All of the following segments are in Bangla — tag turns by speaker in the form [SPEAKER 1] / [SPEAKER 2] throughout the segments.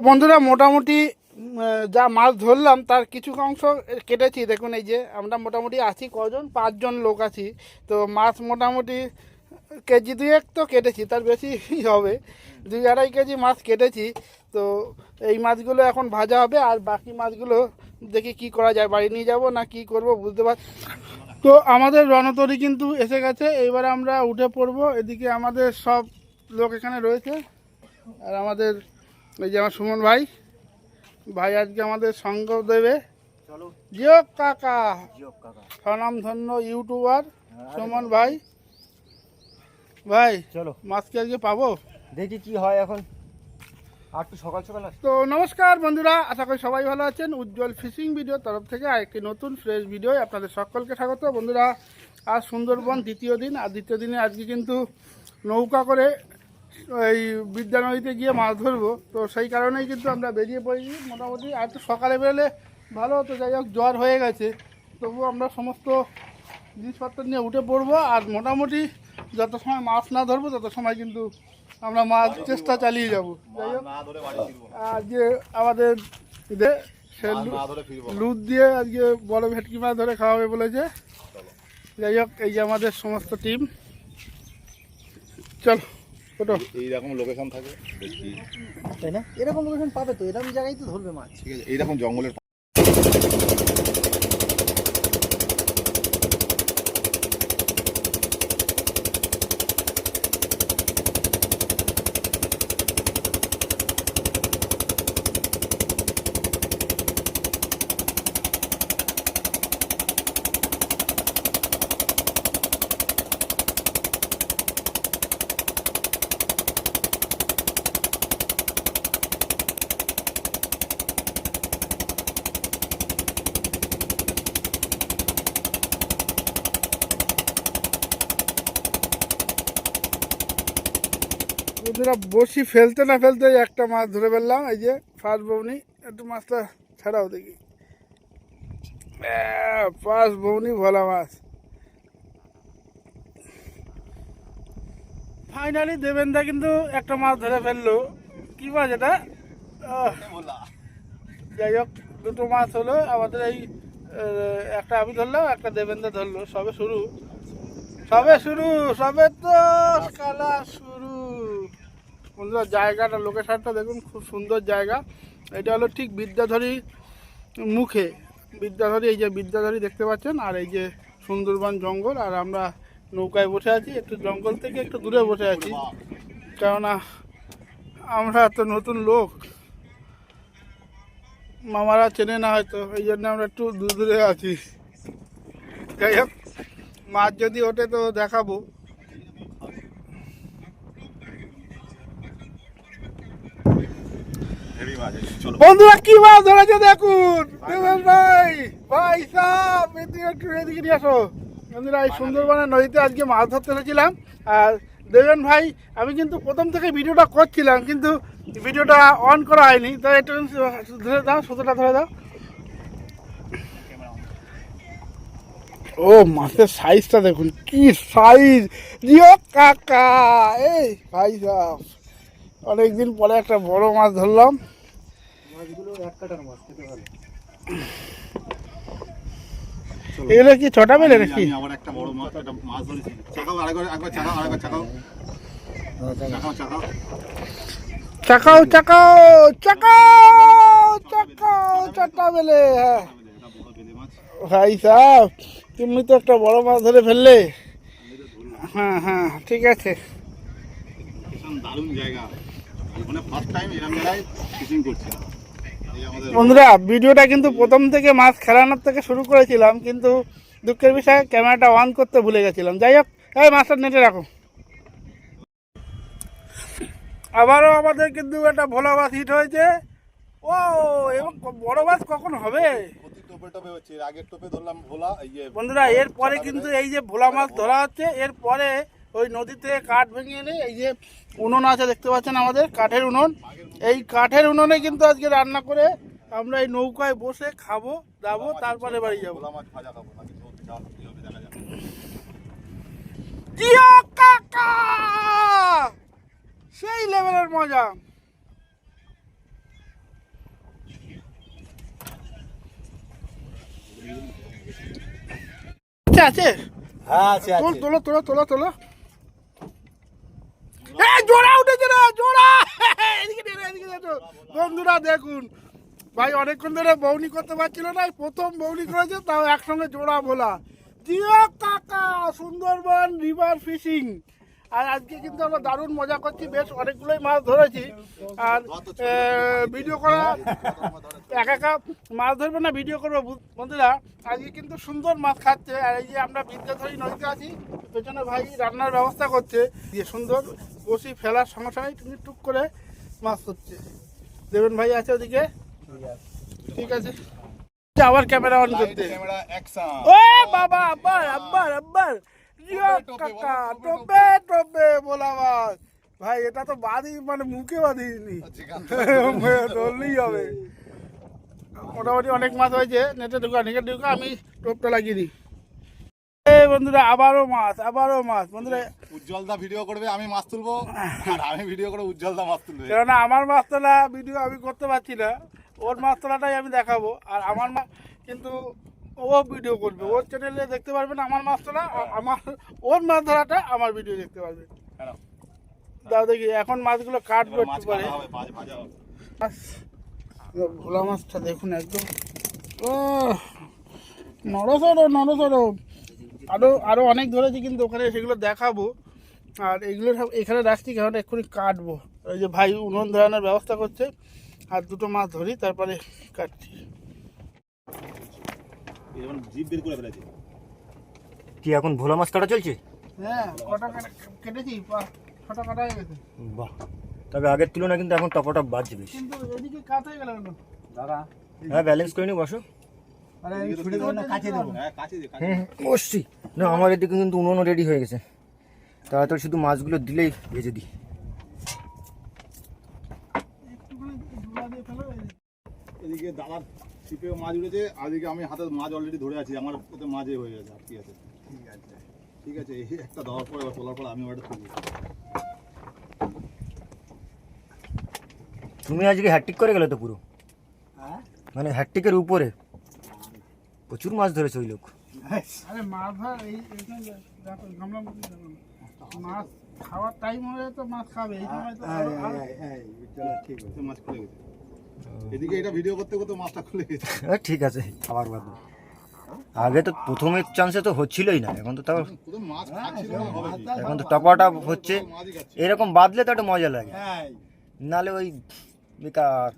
[SPEAKER 1] বন্ধুরা মোটামুটি যা মাছ ধরলাম তার কিছু অংশ কেটেছি। দেখুন এই যে আমরা মোটামুটি আছি কজন, 5জন লোক আছি। তো মাছ মোটামুটি কেজি দুয়েক তো কেটেছি, তার বেশি হবে, 2-2.5 কেজি মাছ কেটেছি। তো এই মাছগুলো এখন ভাজা হবে, আর বাকি মাছগুলো দেখি কি করা যায়, বাড়ি নিয়ে যাব না কি করব বুঝতে পারছি। তো আমাদের রণতরী কিন্তু এসে গেছে, এবারে আমরা উঠে পড়বো। এদিকে আমাদের সব লোক এখানে রয়েছে, আর আমাদের এই যে আমার সুমন ভাই আজকে আমাদের সঙ্গ দেবে। জিও কাকা, স্বনামধন্য ইউটিউবার সুমন ভাই। চলো মাছ কি আজকে পাবো,
[SPEAKER 2] দেখি কি হয়। এখন আর তো সকাল সকাল
[SPEAKER 1] তো নমস্কার বন্ধুরা, আশা করি সবাই ভালো আছেন। উজ্জ্বল ফিশিং ভিডিও তরফ থেকে আরেকটি নতুন ফ্রেশ ভিডিও আপনাদের সকলকে স্বাগত। বন্ধুরা আজ সুন্দরবন দ্বিতীয় দিন, আর দ্বিতীয় দিনে আজকে কিন্তু নৌকা করে এই বিদ্যা নদীতে গিয়ে মাছ ধরবো। তো সেই কারণেই কিন্তু আমরা বেরিয়ে পড়েছি। মোটামুটি আর একটু সকালে বেরোলে ভালো হতো, যাই হোক জ্বর হয়ে গেছে, তবুও আমরা সমস্ত জিনিসপত্র নিয়ে উঠে পড়বো। আর মোটামুটি যত সময় মাছ না ধরবো তত সময় কিন্তু আমরা মাছ চেষ্টা চালিয়ে যাব। যাই হোক আজকে আমাদের লুদ দিয়ে আজকে বড় ভেটকি মাছ ধরে খাওয়াবে বলেছে। যাই হোক এই যে আমাদের সমস্ত টিম, চলো ওটো।
[SPEAKER 3] এইরকম লোকেশন থাকে,
[SPEAKER 2] তাই না? এরকম লোকেশন পাবে তো, এরকম জায়গায় তো ধরবে মাছ।
[SPEAKER 3] ঠিক আছে, এইরকম জঙ্গলের
[SPEAKER 1] বন্ধুরা বসি ফেলতে না ফেলতে একটা মাছ ধরে ফেললাম। এই যে ফার্স্ট বৌনি, একটু মাছটা ছাড়াও দেখি। ফার্স্ট বৌনি ভোলা মাছ। ফাইনালি দেবেন্দা কিন্তু একটা মাছ ধরে ফেললো। কি মাছ এটা? যাই হোক দুটো মাছ হলো আমাদের। এই একটা আমি ধরলাম, একটা দেবেন্দা ধরলো। সবে শুরু, সবে তো খেলা শুরু। বন্ধুরা জায়গাটা, লোকেশনটা দেখুন, খুব সুন্দর জায়গা। এটা হলো ঠিক বিদ্যাধরী মুখে, বিদ্যাধরী, এই যে বিদ্যাধরী দেখতে পাচ্ছেন, আর এই যে সুন্দরবন জঙ্গল। আর আমরা নৌকায় বসে আছি, একটু জঙ্গল থেকে একটু দূরে বসে আছি, কেননা আমরা তো নতুন লোক, মামারা চেনে না হয়তো, এই জন্য আমরা একটু দূরে আছি। যাই হোক মাছ যদি ওঠে তো দেখাবো। বন্ধুরা কি মাছ ধরেছে দেখুন, দেবেন ভাই সাহেব, একটু এদিকে নিয়ে আসো। বন্ধুরা এই সুন্দরবনের নদীতে আজকে মাছ ধরতে এসেছিলাম। আর দেবেন ভাই, আমি কিন্তু প্রথম থেকে ভিডিওটা করছিলাম, কিন্তু ভিডিওটা অন করা হয়নি। তো একটু ধরে দাও, সুতোটা ধরে দাও। ও মাছের সাইজটা দেখুন, কি সাইজ! জিও কাকা, এই ভাই সাহেব, অনেকদিন পরে একটা বড় মাছ ধরলাম। এগুলো কি ছটা মেলে নাকি?
[SPEAKER 3] আবার একটা বড় মাছ, একটা মাছ ধরেছি। চাকাও আরেকবার চাকাও।
[SPEAKER 1] চারটা মেলে। হ্যাঁ ভাই সাহেব, তুমি তো একটা বড় মাছ ধরে ফেললে। হ্যাঁ ঠিক আছে।
[SPEAKER 3] দারুণ জায়গা, এখানে ফার্স্ট টাইম এরকম জায়গায় ফিশিং করছিলাম।
[SPEAKER 1] বন্ধুরা ভিডিওটা কিন্তু প্রথম থেকে মাছ খেলানোর থেকে শুরু করেছিলাম, কিন্তু দুঃখের বিষয়ে ক্যামেরাটা অন করতে ভুলে গেছিলাম। যাই হোক এই মাছটা নেটে রাখো। আবারও আমাদের কিন্তু একটা ভোলা মাছ হিট হয়েছে। ও এবং বড় মাছ কখন হবে? বন্ধুরা এরপরে কিন্তু এই যে ভোলা মাছ ধরা হচ্ছে, এরপরে ওই নদীতে কাঠ ভেঙে এনে এই যে উনুন আছে দেখতে পাচ্ছেন, আমাদের কাঠের উনুন। এই কাঠের উনুনে কিন্তু আজকে রান্না করে আমরা এই নৌকায় বসে খাবো দাবো, তারপরে বাড়ি যাবো। জিও কাকা, সেই লেভেলের মজা। আছে?
[SPEAKER 2] হ্যাঁ আছে
[SPEAKER 1] তোলো তোলো তোলো তোলো। জোড়া উঠেছে রে, জোড়া। এদিকে দেখো বন্ধুরা, দেখুন ভাই অনেকক্ষণ ধরে বৌনি করতে পারছিল না, প্রথম বৌনি করেছে, তাও একসঙ্গে জোড়া ভোলা। জিও কাকা, সুন্দরবন রিভার ফিশিং। আর আজকে কিন্তু আমরা দারুণ মজা করছি, বেশ অনেকগুলোই মাছ ধরেছি। আর ভিডিও করা একা মাছ ধরবো না, ভিডিও করবো বন্ধুরা। আজকে কিন্তু সুন্দর মাছ খাচ্ছে। আর এই যে আমরা বিদ্যাধরী নদীতে আছি, পেছনে ভাই রান্নার ব্যবস্থা করছে, দিয়ে সুন্দর বসি ফেলার সঙ্গে সঙ্গে টুক করে মাছ ধরছে। দেবেন ভাই আছে ওদিকে, ঠিক আছে। আবার ক্যামেরা অন করতে,
[SPEAKER 3] ক্যামেরা অ্যাকশন।
[SPEAKER 1] ও বাবা, আব্বার আব্বার আব্বার, জিও কাকা, টোপে টোপে ভোলা মাছ। ভাই এটা তো বাঁধি, মানে মুখে বাঁধিনি, ধরলেই হবে। মোটামুটি অনেক মাছ হয়েছে, নেটে ঢুকা আমি টোপটা লাগিয়ে দিই। এই বন্ধুরা আবারও মাছ বন্ধুরা।
[SPEAKER 3] উজ্জ্বল দা ভিডিও করবে, আমি মাছ তুলবো, আর আমি ভিডিও করে উজ্জ্বল দা মাছ তুলবে।
[SPEAKER 1] কেননা আমার মাছ তোলা ভিডিও আমি করতে পারছি না, ওর মাছ তোলাটাই আমি দেখাবো। আর আমার মাছ কিন্তু ও ভিডিও করবে, ওর চ্যানেলে দেখতে পারবেন আমার মাছ তোলা, আমার ওর মাছ ধরাটা আমার ভিডিও দেখতে পারবেন। দাও দেখি এখন মাছগুলো কাটবো একটু পরে। ভোলা মাছটা দেখুন একদম নড়সড়। আরো অনেক ধরেছি, কিন্তু ওখানে সেগুলো দেখাবো। আর এগুলো সব এখানে রাখছি, কারণ এক্ষুনি কাটবো। ওই যে ভাই উনুন ধরানোর ব্যবস্থা করছে, আর দুটো মাছ ধরি তারপরে কাটছি।
[SPEAKER 2] কি এখন ভোলা মাছ কাটা চলছে?
[SPEAKER 1] হ্যাঁ, কটা কেটেছি, 6টা কাটা হয়ে গেছে।
[SPEAKER 2] বাহ, তবে আগের তুলনায় কিন্তু এখন টপটপ বাজছে বেশি।
[SPEAKER 1] কিন্তু এদিকে কাট হয়ে গেল কেন দাদা?
[SPEAKER 2] হ্যাঁ, ব্যালেন্স করে নি, বসো।
[SPEAKER 1] আরে ছুটে দেবো না, কাছে দেবো।
[SPEAKER 3] হ্যাঁ কাছে দে,
[SPEAKER 2] বসছি না, আমার এদিকে কিন্তু উনুনও রেডি হয়ে গেছে, তাড়াতাড়ি শুধু মাছগুলো দিলেই ভেজে দিই।
[SPEAKER 1] একটুখানি ধুলা দিয়ে ফেলো।
[SPEAKER 3] এদিকে দাদার ছিপেও মাছ উঠেছে, আর এদিকে আমি হাতে মাছ অলরেডি ধরে আছি, আমার ওতে মাছই হয়ে গেছে। আর কি আছে, ঠিক আছে। এই একটা দেওয়ার পরে এবার তোলার পর আমি ওটা তুলবো।
[SPEAKER 2] তুমি আজকে হ্যাট্রিক করে গেলে তো পুরো, মানে হ্যাট্রিকের উপরে প্রচুর মাছ ধরেছে ওই লোক।
[SPEAKER 1] আরে মাছ ধর, এইখানে দেখো গামলা মধ্যে দেখো, মাছ খাওয়ার টাইম হলে তো মাছ খাবে, এই সময় তো
[SPEAKER 3] ঠিক আছে, মাছ খুলে গেছে। এদিকে এটা ভিডিও করতে করতে মাছটা খুলে গেছে।
[SPEAKER 2] ঠিক আছে, আবার বাদ। আগে তো প্রথমের চান্সে তো হচ্ছিলই না, এখন তো তাও
[SPEAKER 3] প্রথম মাছ খাচ্ছিল না, হবে কি?
[SPEAKER 2] এখন তো টপাটপ হচ্ছে।
[SPEAKER 3] মাছই খাচ্ছে।
[SPEAKER 2] এরকম বাদলে তো একটা মজা লাগে, নালে ওই বেকার।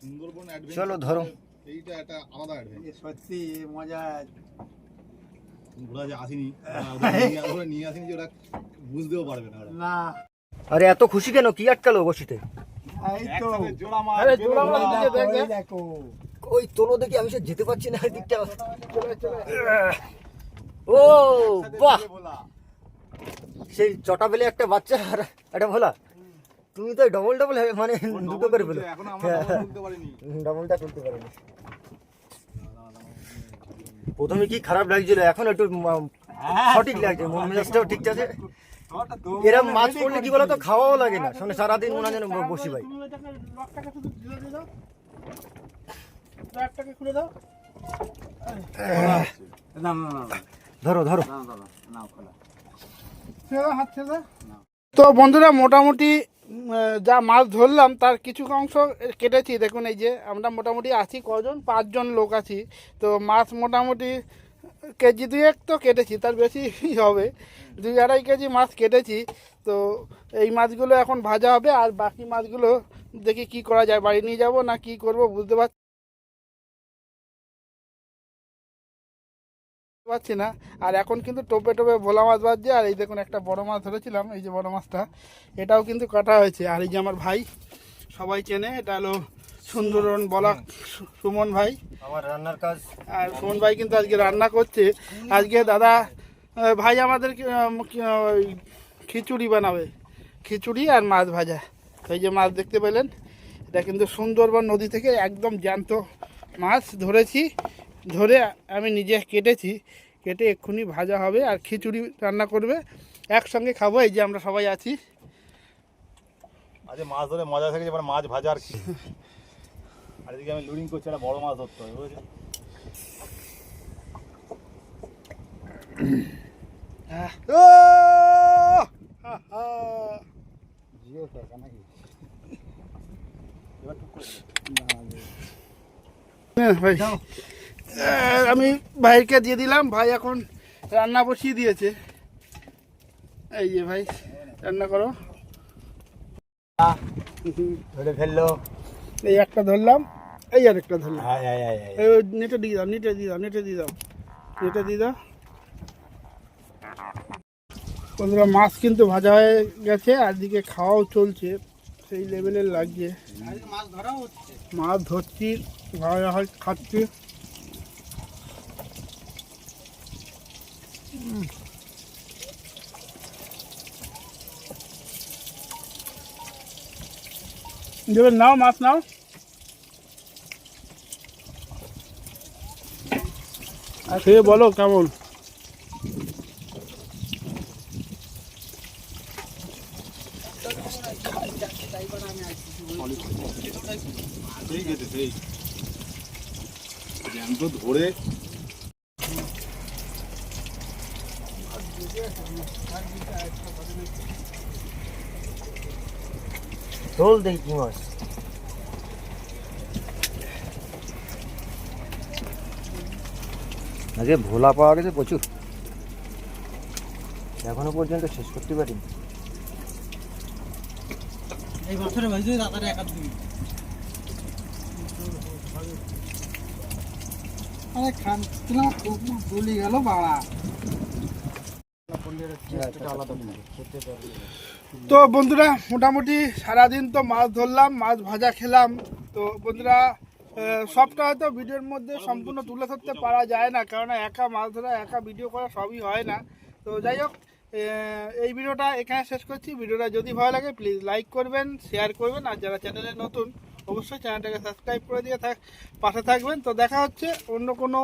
[SPEAKER 3] সুন্দরবন
[SPEAKER 2] চলো ধরো।
[SPEAKER 3] এইটা একটা আলাদা অ্যাডভেঞ্চার।
[SPEAKER 4] সত্যি মজা।
[SPEAKER 3] ওরা যে আসেনি, ওরা নিয়ে আসেনি, যে ওরা বুঝতেও পারবে না ওরা।
[SPEAKER 4] না,
[SPEAKER 2] আরে এত খুশি কেন, কি আটকালো বসিতে?
[SPEAKER 4] এই তো
[SPEAKER 3] একসাথে জোড়া মাছ,
[SPEAKER 1] আরে জোড়া মাছ
[SPEAKER 3] বেগুন
[SPEAKER 1] দিকে দেখ,
[SPEAKER 4] ওই
[SPEAKER 1] দেখ।
[SPEAKER 4] দেখো।
[SPEAKER 2] ওই তোলো দেখি, আমি সে যেতে পারছি না দিকটা।
[SPEAKER 1] চলে।
[SPEAKER 2] ও বাহ,
[SPEAKER 3] বলা।
[SPEAKER 2] সেই চটা বেলে একটা বাচ্চা আর একটা ভোলা। তুমি তো ডবল মানে দুটো করে ফেলো।
[SPEAKER 3] এখন আমরা double তুলতে পারিনি।
[SPEAKER 2] ডবলটা তুলতে পারিনি। প্রথমে কি খারাপ লাগছিল, এখন একটু সঠিক লাগছে, মন মেজাজটাও ঠিক আছে। এরকম মাছ পড়লে কি বলতো, খাওয়াও লাগে না, শোনে সারাদিন মনে হয় যেন বসি ভাই।
[SPEAKER 1] তুমি ওইটাকে লকটাকে শুধু ঢিলে দিয়ে দাও, ব্যাগটাকে খুলে দাও।
[SPEAKER 4] না না না
[SPEAKER 2] ধরো ধরো।
[SPEAKER 4] না দাদা, নাও খোলা।
[SPEAKER 1] ছেড়ে দাও, হাত ছেড়ে দাও। তো বন্ধুরা মোটামুটি যা মাছ ধরলাম তার কিছু অংশ কেটেছি। দেখুন এই যে আমরা মোটামুটি আছি কজন, 5 জন লোক আছি। তো মাছ মোটামুটি কেজি 2 তো কেটেছি, তার বেশি হবে, 2-2.5 কেজি মাছ কেটেছি। তো এই মাছগুলো এখন ভাজা হবে, আর বাকি মাছগুলো দেখি কি করা যায়, বাড়ি নিয়ে যাব না কি করব বুঝতে পারছি না। আর এখন কিন্তু টোপে টোপে ভোলা মাছ বাজছে। আর এই দেখুন একটা বড় মাছ ধরেছিলাম, এই যে বড় মাছটা, এটাও কিন্তু কাটা হয়েছে। আর এই যে আমার ভাই, সবাই চেনে, এটা হলো সুন্দরবন বলা সুমন ভাই।
[SPEAKER 2] আমার রান্নার কাজ।
[SPEAKER 1] আর সুমন ভাই কিন্তু আজকে রান্না করছে। আজকে দাদা ভাই আমাদের ওই খিচুড়ি বানাবে, খিচুড়ি আর মাছ ভাজা। এই যে মাছ দেখতে পেলেন, এটা কিন্তু সুন্দরবন নদী থেকে একদম জ্যান্ত মাছ ধরেছি, ধরে আমি নিজে কেটেছি, কেটে এক্ষুনি ভাজা হবে আর খিচুড়ি রান্না করবে, একসঙ্গে খাবো। এই যে আমরা সবাই আছি।
[SPEAKER 3] আজ মাছ ধরে মজা থেকে এবার মাছ ভাজা আর কি। আর এদিকে আমি লুডিং করছি, একটা বড় মাছ ধরতে হবে, বুঝেছি।
[SPEAKER 1] ও হা, হা। হ্যাঁ, ভাই আমি ভাইকে দিয়ে দিলাম, ভাই এখন রান্না বসিয়ে দিয়েছে। এই যে ভাই রান্না করো।
[SPEAKER 4] ধরে ফেললো।
[SPEAKER 1] এই একটা ধরলাম, এই আর একটা ধরলাম।
[SPEAKER 4] আয় আয় আয় আয়।
[SPEAKER 1] এই নেটে দিয়ে দাও, নেটে দিয়ে দাও, নেটে দিয়ে দাও, নেটে দিয়ে দাও। বন্ধুরা মাছ কিন্তু ভাজা হয়ে গেছে, আর দিকে খাওয়াও চলছে, সেই লেভেলের লাগছে।
[SPEAKER 4] মাছ ধরা হচ্ছে।
[SPEAKER 1] মাছ ধরছি, ভাজা হয় খাচ্ছি। দেবেন, নাও মাছ নাও। আর খেয়ে বলো কেমন।
[SPEAKER 3] সেই গেছে সেই জ্যান্ত ধরে
[SPEAKER 2] ঝোল দেখি কি মাছ। আগে ভোলা পাওয়া গেছে প্রচুর, এখনো পর্যন্ত শেষ করতে পারিনি।
[SPEAKER 4] এই বছরে ভাইজে দাদারে একাত দিবি। আরে খান কিলাম বলি গেল বাড়া।
[SPEAKER 1] তো বন্ধুরা মোটামুটি সারাদিন তো মাছ ধরলাম, মাছ ভাজা খেলাম। তো বন্ধুরা সবটা হয়তো ভিডিওর মধ্যে সম্পূর্ণ তুলে ধরতে পারা যায় না, কারণ একা মাছ ধরা, একা ভিডিও করা সবই হয় না। তো যাই হোক, এই ভিডিওটা এখানে শেষ করছি। ভিডিওটা যদি ভালো লাগে প্লিজ লাইক করবেন, শেয়ার করবেন, আর যারা চ্যানেলে নতুন অবশ্যই চ্যানেলটাকে সাবস্ক্রাইব করে দিয়ে পাশে থাকবেন। তো দেখা হচ্ছে অন্য কোনো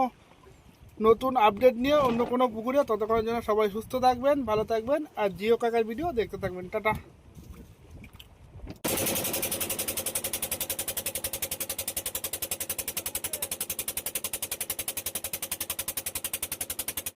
[SPEAKER 1] নতুন আপডেট নিয়ে, অন্য কোনো পুকুরে। ততক্ষণের জন্য সবাই সুস্থ থাকবেন, ভালো থাকবেন, আর জিও কাকার ভিডিও দেখতে থাকবেন। টাটা।